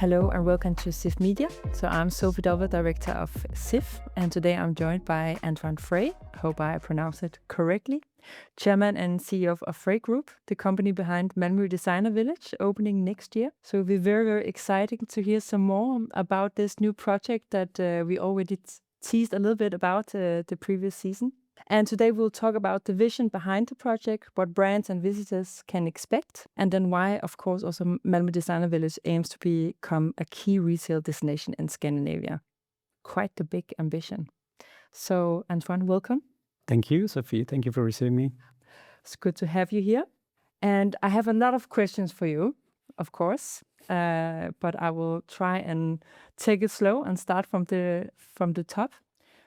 Hello and welcome to CIFF Media. So I'm Sofie, Dolva, director of CIFF, and today I'm joined by Antoine Frey, hope I pronounce it correctly, chairman and CEO of Frey Group, the company behind Malmö Designer Village, opening next year. So it'll be very, very exciting to hear some more about this new project that we already teased a little bit about the previous season. And today we'll talk about the vision behind the project, what brands and visitors can expect, and then why, of course, also Malmö Designer Village aims to become a key retail destination in Scandinavia. Quite the big ambition. So, Antoine, welcome. Thank you, Sofie. Thank you for receiving me. It's good to have you here. And I have a lot of questions for you, of course, but I will try and take it slow and start from the top.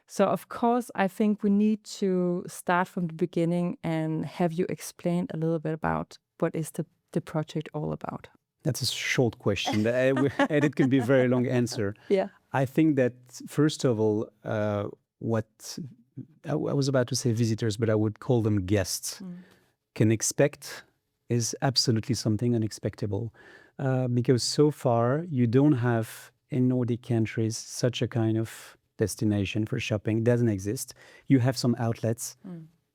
So, of course, I think we need to start from the beginning and have you explain a little bit about what is the project all about. That's a short question, and it can be a very long answer. Yeah. I think that, first of all, what I was about to say visitors, but I would call them guests, can expect is absolutely something unexpectable. Because so far, you don't have in Nordic countries such a kind of destination for shopping. It doesn't exist. You have some outlets,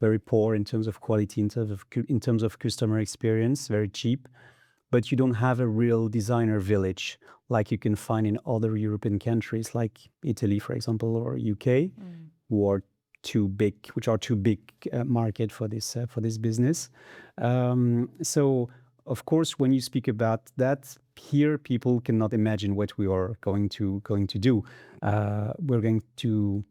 very poor in terms of quality, in terms of customer experience, very cheap, but you don't have a real designer village like you can find in other European countries like Italy, for example, or UK, which are too big market for this business. So of course, when you speak about that, here people cannot imagine what we are going to do. We're going to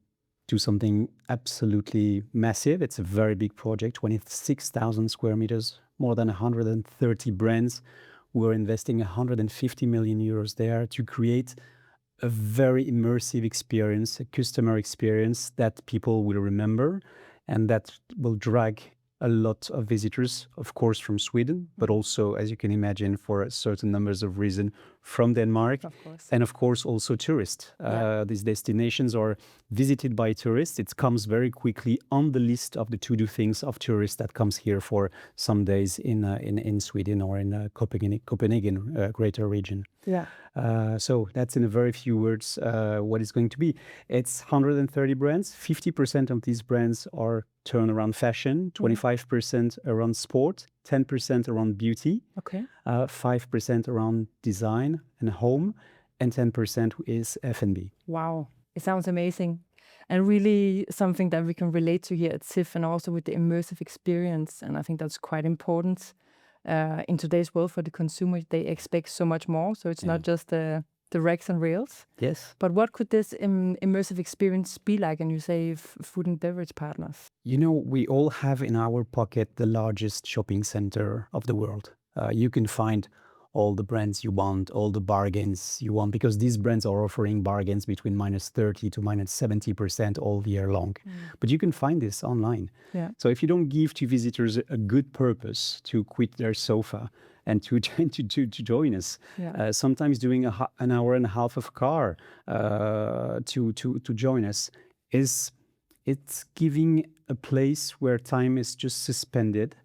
do something absolutely massive. It's a very big project, 26,000 square meters, more than 130 brands. We're investing 150 million euros there to create a very immersive experience, a customer experience that people will remember and that will drag a lot of visitors, of course, from Sweden, but also, as you can imagine, for certain numbers of reasons, from Denmark, of course. And of course also tourists. These destinations are visited by tourists. It comes very quickly on the list of the to-do things of tourists that comes here for some days in Sweden or in Copenhagen greater region. Yeah. So that's in a very few words what it's going to be. It's 130 brands. 50% of these brands are turned around fashion, 25% around sport, 10% around beauty, 5% around design and home, and 10% is F&B. Wow, it sounds amazing. And really something that we can relate to here at CIFF, and also with the immersive experience. And I think that's quite important. In today's world for the consumer, they expect so much more. So it's not just the racks and rails. Yes. But what could this immersive experience be like? And you say food and beverage partners. You know, we all have in our pocket the largest shopping center of the world. You can find all the brands you want, all the bargains you want, because these brands are offering bargains between -30% to -70% all year long. But you can find this online. Yeah. So if you don't give to visitors a good purpose to quit their sofa and to join us, sometimes doing an hour and a half of car to join us, it's giving a place where time is just suspended.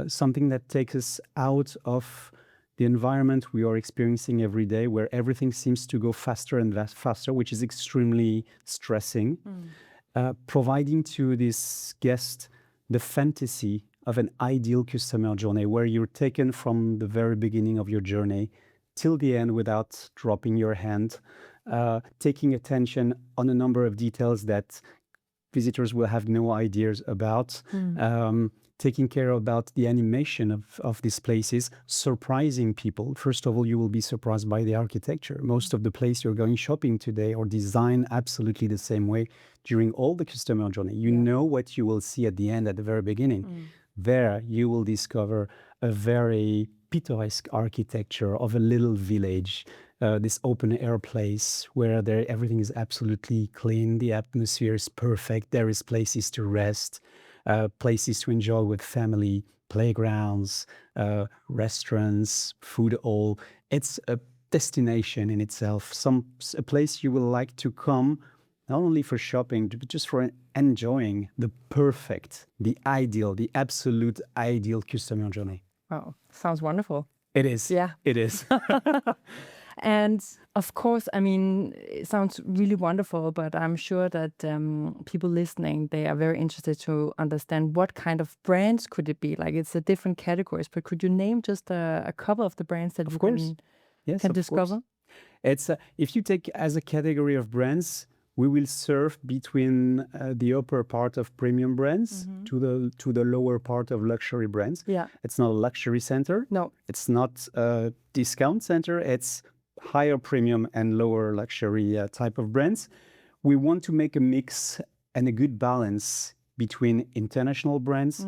Something that takes us out of the environment we are experiencing every day, where everything seems to go faster and faster, which is extremely stressing. Providing to this guest the fantasy of an ideal customer journey, where you're taken from the very beginning of your journey till the end without dropping your hand, taking attention on a number of details that visitors will have no ideas about, taking care about the animation of these places, surprising people. First of all, you will be surprised by the architecture. Most of the places you're going shopping today are designed absolutely the same way during all the customer journey. You know what you will see at the end, at the very beginning. There, you will discover a very picturesque architecture of a little village, this open air place where everything is absolutely clean, the atmosphere is perfect, there is places to rest, places to enjoy with family, playgrounds, restaurants, food hall. It's a destination in itself, a place you will like to come, not only for shopping, but just for enjoying the perfect, the ideal, the absolute ideal customer journey. Wow, sounds wonderful. It is. Yeah. It is. And of course, I mean, it sounds really wonderful, but I'm sure that people listening, they are very interested to understand what kind of brands could it be? Like, it's a different categories, but could you name just a couple of the brands that you can discover? It's if you take as a category of brands, we will serve between the upper part of premium brands to the lower part of luxury brands. Yeah, it's not a luxury center. No, it's not a discount center. It's higher premium and lower luxury type of brands. We want to make a mix and a good balance between international brands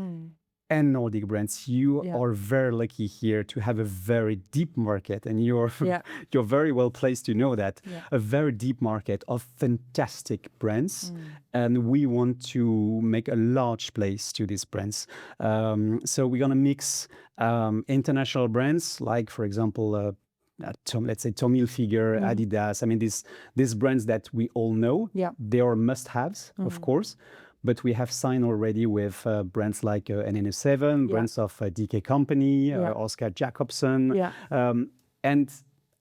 and Nordic brands. You are very lucky here to have a very deep market, and you're very well placed to know that. A very deep market of fantastic brands, and we want to make a large place to these brands. So we're gonna mix international brands, like for example, let's say Tommy Hilfiger, Adidas. I mean, these brands that we all know. They are must-haves, of course. But we have signed already with brands like NN7, brands of DK Company, Oscar Jacobson,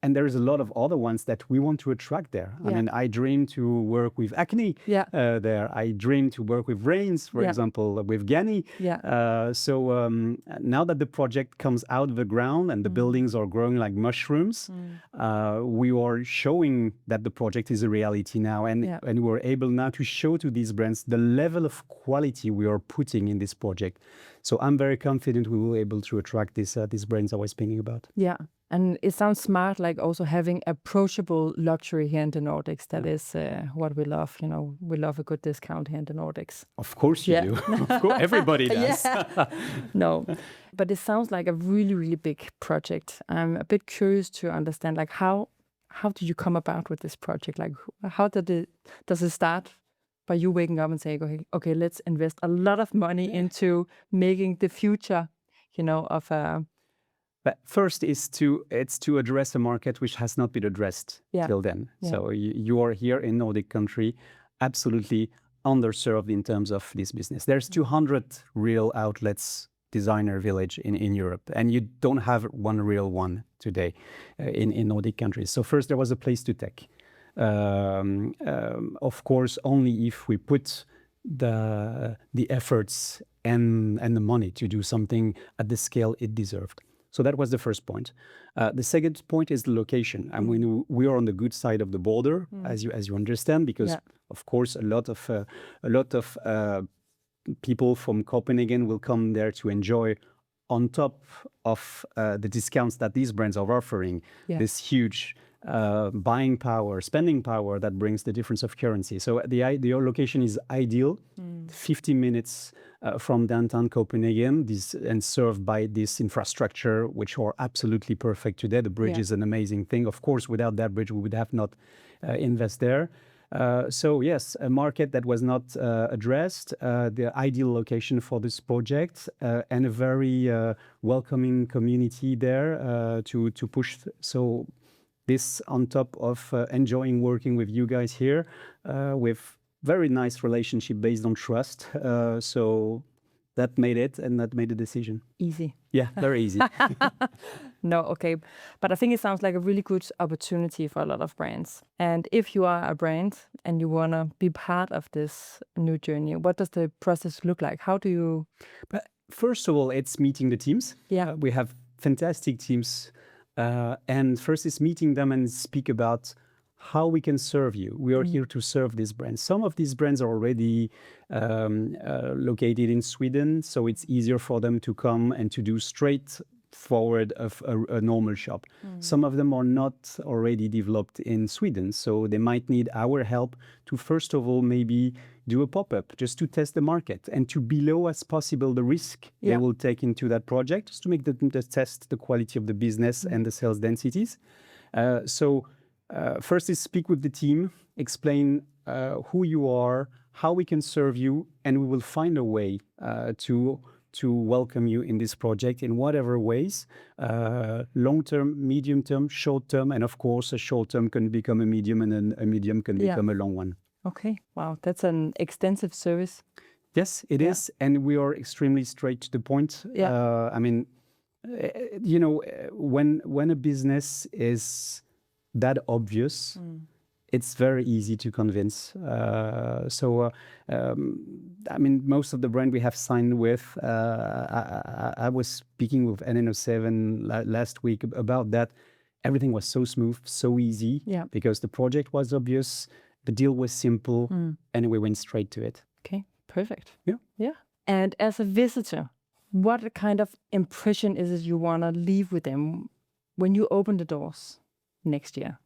and there is a lot of other ones that we want to attract there. I mean, I dream to work with Acne there. I dream to work with Reigns, for example, with Ganni. So now that the project comes out of the ground and the buildings are growing like mushrooms, we are showing that the project is a reality now. And we're able now to show to these brands the level of quality we are putting in this project. So I'm very confident we will be able to attract these brands I was speaking about. Yeah. And it sounds smart, like also having approachable luxury here in the Nordics. That is what we love. You know, we love a good discount here in the Nordics. Of course you do. Of course, everybody does. No, but it sounds like a really, really big project. I'm a bit curious to understand, like, how do you come about with this project? Like, how does it start? By you waking up and saying, okay, let's invest a lot of money into making the future, you know, of a... But first it's to address a market which has not been addressed till then. So you are here in Nordic country, absolutely underserved in terms of this business. There's 200 real outlets, designer village in Europe, and you don't have one real one today in Nordic countries. So first there was a place to take. Of course, only if we put the efforts and the money to do something at the scale it deserved. So that was the first point. The second point is the location. I mean, we are on the good side of the border, as you understand, because of course a lot of people from Copenhagen will come there to enjoy, on top of the discounts that these brands are offering, this huge buying power, spending power that brings the difference of currency. So the location is ideal, 50 minutes from downtown Copenhagen, and served by this infrastructure, which are absolutely perfect today. The bridge is an amazing thing. Of course, without that bridge, we would have not invest there. So yes, a market that was not addressed, the ideal location for this project, and a very welcoming community there to push. So this on top of enjoying working with you guys here, with very nice relationship based on trust. So that made it, and that made the decision. Easy. Yeah, very easy. No, okay. But I think it sounds like a really good opportunity for a lot of brands. And if you are a brand and you want to be part of this new journey, what does the process look like? How do you... But first of all, it's meeting the teams. We have fantastic teams. And first is meeting them and speak about how we can serve you. We are here to serve these brands. Some of these brands are already located in Sweden, so it's easier for them to come and to do straight forward of a normal shop. Some of them are not already developed in Sweden, so they might need our help to first of all maybe do a pop-up just to test the market and to below as possible the risk they will take into that project, just to make them test the quality of the business and the sales densities. First is speak with the team, explain who you are, how we can serve you, and we will find a way to welcome you in this project in whatever ways, long-term, medium-term, short-term, and of course a short-term can become a medium and a medium can become a long one. Okay, wow, that's an extensive service. Yes, it is, and we are extremely straight to the point. I mean, you know, when a business is that obvious, it's very easy to convince. I mean, most of the brand we have signed with, I was speaking with NNO7 last week about that. Everything was so smooth, so easy, because the project was obvious, the deal was simple, and we went straight to it. Okay, perfect. Yeah. And as a visitor, what kind of impression is it you want to leave with them when you open the doors next year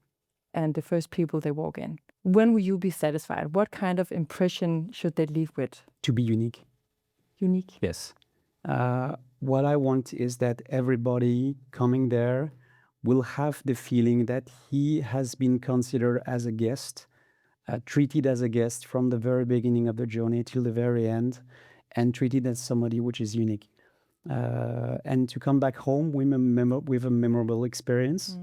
and the first people they walk in? When will you be satisfied? What kind of impression should they leave with? To be unique. Unique? Yes. What I want is that everybody coming there will have the feeling that he has been considered as a guest, treated as a guest from the very beginning of the journey till the very end, and treated as somebody which is unique. And to come back home with a memorable experience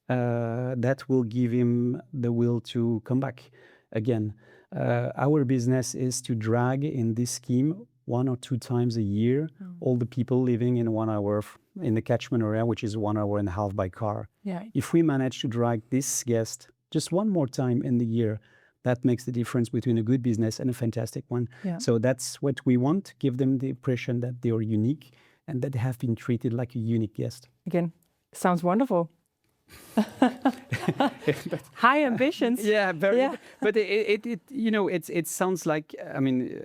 that will give him the will to come back again. Our business is to drag in this scheme 1 or 2 times a year all the people living in 1 hour in the catchment area, which is 1.5 hours by car. Yeah. If we manage to drag this guest just 1 more time in the year, that makes the difference between a good business and a fantastic one. Yeah. So that's what we want, give them the impression that they are unique and that they have been treated like a unique guest. Again, sounds wonderful. High ambitions. Yeah, very. Yeah. But it you know, it sounds like, I mean,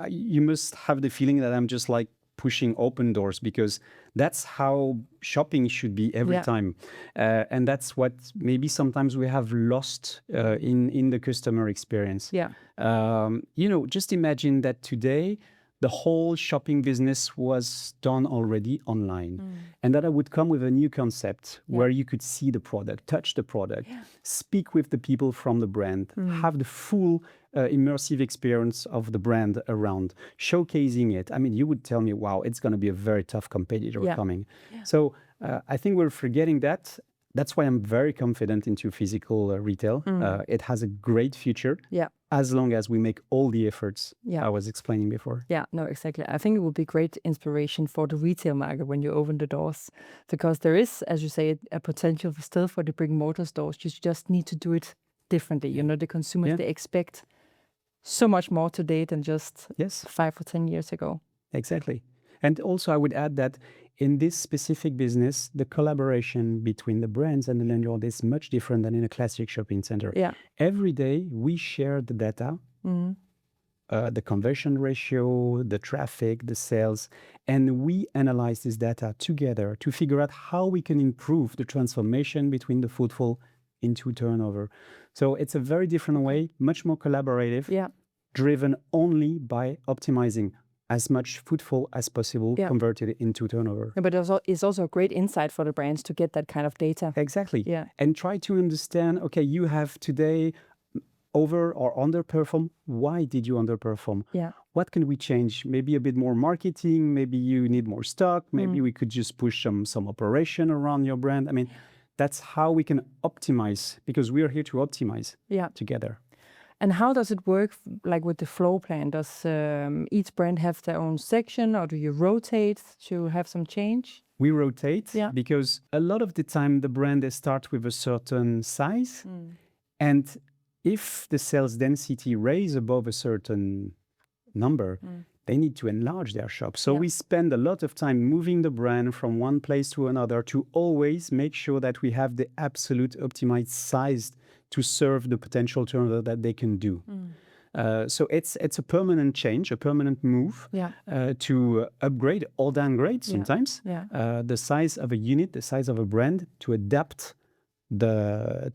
you must have the feeling that I'm just like pushing open doors, because that's how shopping should be every time. And that's what maybe sometimes we have lost in the customer experience. Yeah. You know, just imagine that today the whole shopping business was done already online, and that I would come with a new concept where you could see the product, touch the product, speak with the people from the brand, have the full immersive experience of the brand around, showcasing it. I mean, you would tell me, wow, it's going to be a very tough competitor coming. So I think we're forgetting that. That's why I'm very confident into physical retail. It has a great future, as long as we make all the efforts I was explaining before. Yeah, no, exactly. I think it will be great inspiration for the retail market when you open the doors, because there is, as you say, a potential still for the brick and mortar stores. You just need to do it differently. You know, the consumers, they expect so much more today than just 5 or 10 years ago. Exactly. And also I would add that in this specific business, the collaboration between the brands and the landlord is much different than in a classic shopping center. Yeah. Every day we share the data, the conversion ratio, the traffic, the sales, and we analyze this data together to figure out how we can improve the transformation between the footfall into turnover. So it's a very different way, much more collaborative, driven only by optimizing as much footfall as possible, converted into turnover. Yeah, but it's also a great insight for the brands to get that kind of data. Exactly. Yeah. And try to understand, okay, you have today over or underperform. Why did you underperform? Yeah. What can we change? Maybe a bit more marketing, maybe you need more stock, maybe we could just push some operation around your brand. I mean, that's how we can optimize, because we are here to optimize together. And how does it work, like with the floor plan? Does each brand have their own section, or do you rotate to have some change? We rotate because a lot of the time the brand, they start with a certain size. And if the sales density raise above a certain number, they need to enlarge their shop. So we spend a lot of time moving the brand from one place to another to always make sure that we have the absolute optimized size to serve the potential turnover that they can do. So it's a permanent change, a permanent move to upgrade or downgrade sometimes the size of a unit, the size of a brand, to adapt the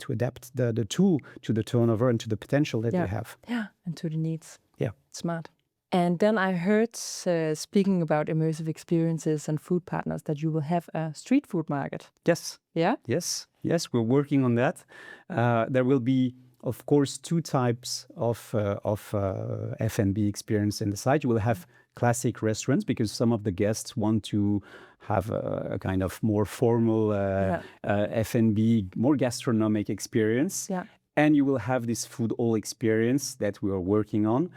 tool to the turnover and to the potential that they have. Yeah, and to the needs. Yeah. Smart. And then I heard, speaking about immersive experiences and food partners, that you will have a street food market. Yes. Yeah? Yes, we're working on that. There will be, of course, 2 types of F&B experience in the site. You will have classic restaurants, because some of the guests want to have a kind of more formal F&B, more gastronomic experience. Yeah. and you will have this food hall experience that we are working on,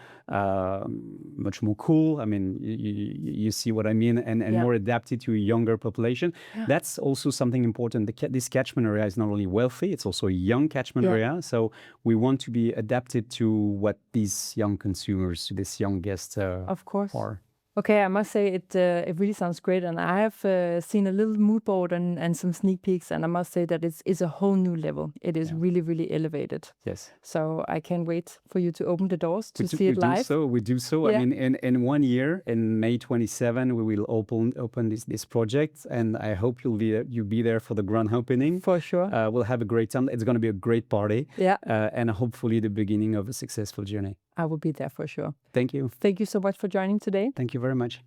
much more cool. I mean, you see what I mean, and more adapted to a younger population. That's also something important. This catchment area is not only wealthy, it's also a young catchment area. So we want to be adapted to what these young consumers, these young guests of course are. Okay, I must say it really sounds great, and I have seen a little mood board and some sneak peeks, and I must say that it's a whole new level. It is really, really elevated. Yes. So I can't wait for you to open the doors to see it live. We do so. I mean, in 1 year, in May 27, we will open this project, and I hope you'll be there for the grand opening. For sure. We'll have a great time. It's going to be a great party. Yeah. And hopefully the beginning of a successful journey. I will be there for sure. Thank you. Thank you so much for joining today. Thank you very much.